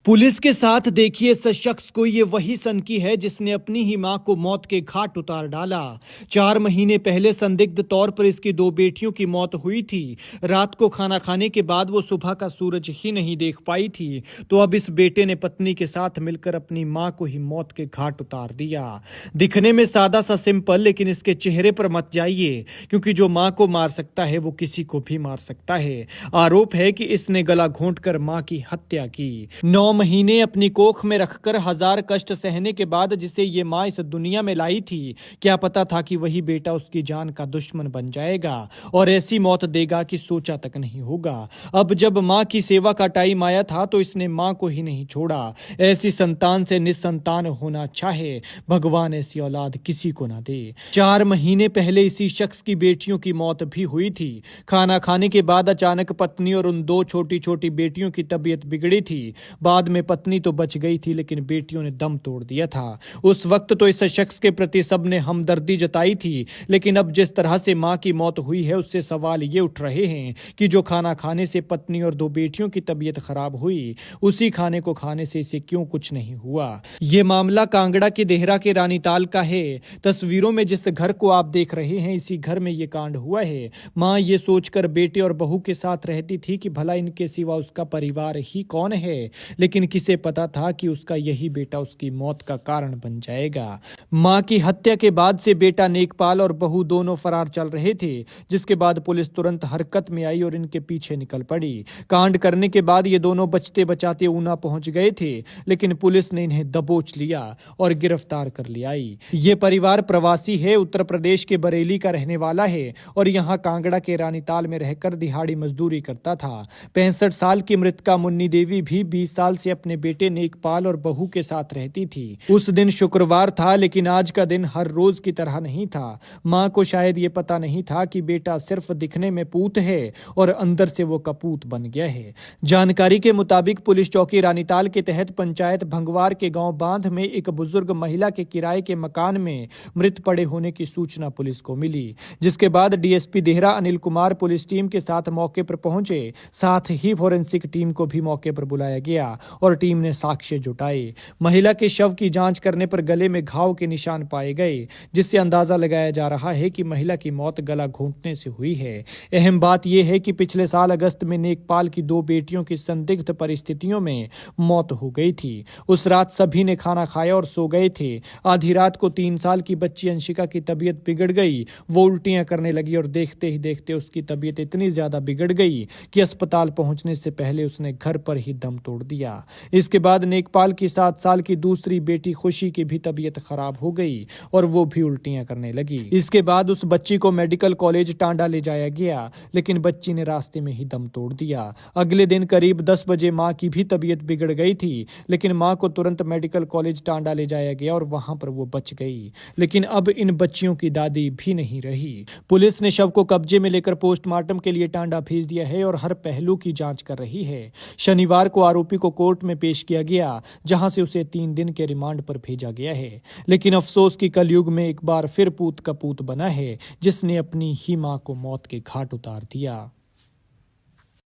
Police के साथ देखिए इस शख्स को। ये वही सनकी है जिसने अपनी ही मां को मौत के घाट उतार डाला। 4 महीने पहले संदिग्ध तौर पर इसकी 2 बेटियों की मौत हुई थी। रात को खाना खाने के बाद वो सुबह का सूरज ही नहीं देख पाई थी, तो अब इस बेटे ने पत्नी के साथ मिलकर अपनी मां को ही मौत के घाट उतार दिया। दिखने में सादा सा सिंपल, लेकिन इसके चेहरे पर मत जाइए, क्योंकि जो मां को मार सकता है वो किसी को भी मार सकता है। आरोप है कि इसने गला घोंटकर मां की हत्या की। 9 महीने अपनी कोख में रखकर हजार कष्ट सहने के बाद जिसे ये मां इस दुनिया में लाई थी, क्या पता था कि वही बेटा उसकी जान का दुश्मन बन जाएगा और ऐसी मौत देगा कि सोचा तक नहीं होगा। अब जब मां की सेवा का टाइम आया था तो इसने मां को ही नहीं छोड़ा। ऐसी संतान से निसंतान होना चाहे, भगवान ऐसी औलाद किसी को ना दे। 4 महीने पहले इसी शख्स की बेटियों की मौत भी हुई थी। खाना खाने के बाद अचानक पत्नी और उन 2 छोटी छोटी बेटियों की तबीयत बिगड़ी थी। बाद में पत्नी तो बच गई थी, लेकिन बेटियों ने दम तोड़ दिया था। उस वक्त तो इस शख्स के प्रति सबने हमदर्दी जताई थी, लेकिन अब जिस तरह से मां की मौत हुई है उससे सवाल ये उठ रहे हैं कि जो खाना खाने से पत्नी और 2 बेटियों की तबीयत खराब हुई, उसी खाने को खाने से इसे क्यों कुछ नहीं हुआ। ये मामला कांगड़ा के देहरा के रानीताल का है। तस्वीरों में जिस घर को आप देख रहे हैं, इसी घर में ये कांड हुआ है। मां ये सोचकर बेटे और बहू के साथ रहती थी कि भला इनके सिवा उसका परिवार ही कौन है, लेकिन किसे पता था कि उसका यही बेटा उसकी मौत का कारण बन जाएगा। मां की हत्या के बाद से बेटा नेकपाल और बहू दोनों फरार चल रहे थे, जिसके बाद पुलिस तुरंत हरकत में आई और इनके पीछे निकल पड़ी। कांड करने के बाद ये दोनों बचते बचाते ऊना पहुंच गए थे, लेकिन पुलिस ने इन्हें दबोच लिया और गिरफ्तार कर लिया। ये परिवार प्रवासी है, उत्तर प्रदेश के बरेली का रहने वाला है और यहाँ कांगड़ा के रानीताल में रहकर दिहाड़ी मजदूरी करता था। 65 साल की मृतका मुन्नी देवी भी 20 साल से अपने बेटे नेकपाल और बहू के साथ रहती थी। उस दिन शुक्रवार था, लेकिन आज का दिन हर रोज की तरह नहीं था। मां को शायद ये पता नहीं था कि बेटा सिर्फ दिखने में पूत है और अंदर से वो कपूत बन गया है। जानकारी के मुताबिक पुलिस चौकी रानीताल के तहत पंचायत भंगवार के गांव बांध में एक बुजुर्ग महिला के किराए के मकान में मृत पड़े होने की सूचना पुलिस को मिली, जिसके बाद DSP Dehra Anil Kumar police team के साथ मौके पर पहुंचे। साथ ही फोरेंसिक टीम को भी मौके पर बुलाया गया और टीम ने साक्ष्य जुटाए। महिला के शव की जांच करने पर गले में घाव के निशान पाए गए, जिससे अंदाजा लगाया जा रहा है कि महिला की मौत गला घोंटने से हुई है। अहम बात यह है कि पिछले साल अगस्त में नेकपाल की 2 बेटियों की संदिग्ध परिस्थितियों में मौत हो गई थी। उस रात सभी ने खाना खाया और सो गए थे। आधी रात को 3 साल की बच्ची अंशिका की तबीयत बिगड़ गई। वो उल्टियां करने लगी और देखते ही देखते उसकी तबीयत इतनी ज्यादा बिगड़ गई कि अस्पताल पहुंचने से पहले उसने घर पर ही दम तोड़ दिया। इसके बाद नेकपाल की 7 साल की दूसरी बेटी खुशी की भी तबीयत खराब हो गई और वो भी उल्टियां करने लगी। इसके बाद उस बच्ची को मेडिकल कॉलेज टांडा ले जाया गया, लेकिन बच्ची ने रास्ते में ही दम तोड़ दिया। अगले दिन करीब 10 बजे मां की भी तबीयत बिगड़ गई थी, लेकिन मां को तुरंत मेडिकल कॉलेज टांडा ले जाया गया और वहां पर वो बच गई। लेकिन अब इन बच्चियों की दादी भी नहीं रही। पुलिस ने शव को कब्जे में लेकर पोस्टमार्टम के लिए टांडा भेज दिया है और हर पहलू की जांच कर रही है। शनिवार को आरोपी को कोर्ट में पेश किया गया, जहां से उसे 3 दिन के रिमांड पर भेजा गया है। लेकिन अफसोस की कलयुग में एक बार फिर पूत कपूत बना है, जिसने अपनी ही मां को मौत के घाट उतार दिया।